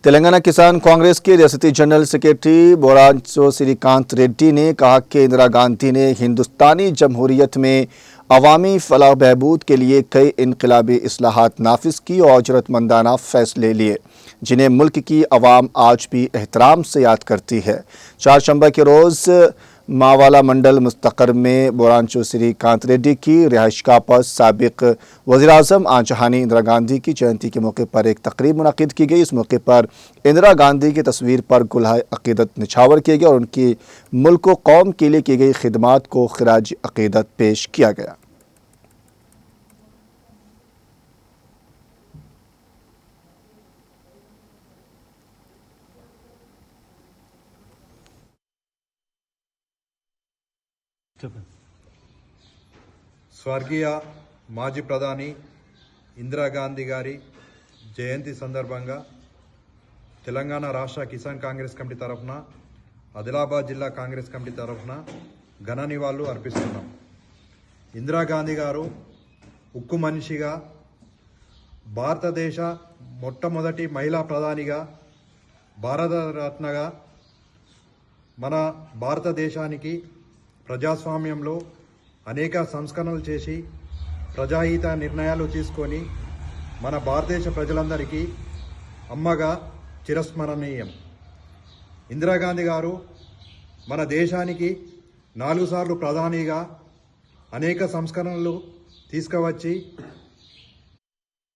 तेलंगाना किसान कांग्रेस के रियासती जनरल सेक्रेटरी बोरांचो श्रीकांत रेड्डी ने कहा कि इंदिरा गांधी ने हिंदुस्तानी जमहूरियत में अवामी फलाह बहबूद के लिए कई इनकलाबी इस्लाहात नाफिज की और जरूरतमंदाना फैसले लिए जिन्हें मुल्क की अवाम आज भी एहतराम से याद करती है। चारशंबा के रोज़ मावाला मंडल मुस्तकर में बोरांचो श्रीकांत रेड्डी की रिहाइशगाह पर साबिक वज़ीर-ए-आज़म आंजहानी इंदिरा गांधी की जयंती के मौके पर एक तकरीब मुनक़िद की गई। इस मौके पर इंदिरा गांधी की तस्वीर पर गुलहाए अक़ीदत निछावर किए गए और उनकी मुल्क व कौम के लिए की गई खिदमात को ख़िराज अक़ीदत पेश किया गया। స్వర్గీయ మాజీ ప్రధాని ఇందిరాగాంధీ గారి జయంతి సందర్భంగా తెలంగాణ రాష్ట్ర కిసాన్ కాంగ్రెస్ కమిటీ తరఫున ఆదిలాబాద్ జిల్లా కాంగ్రెస్ కమిటీ తరఫున ఘన నివాళులు అర్పిస్తున్నాం। ఇందిరాగాంధీ గారు ఉక్కు మనిషిగా భారతదేశ మొట్టమొదటి మహిళా ప్రధానిగా భారతరత్నగా మన భారతదేశానికి ప్రజాస్వామ్యంలో అనేక సంస్కరణలు చేసి ప్రజాహిత నిర్ణయాలు తీసుకొని మన భారతదేశ ప్రజలందరికీ అమ్మగా చిరస్మరణీయం। ఇందిరాగాంధీ గారు మన దేశానికి 4 సార్లు ప్రధానిగా అనేక సంస్కరణలు తీసుకువచ్చి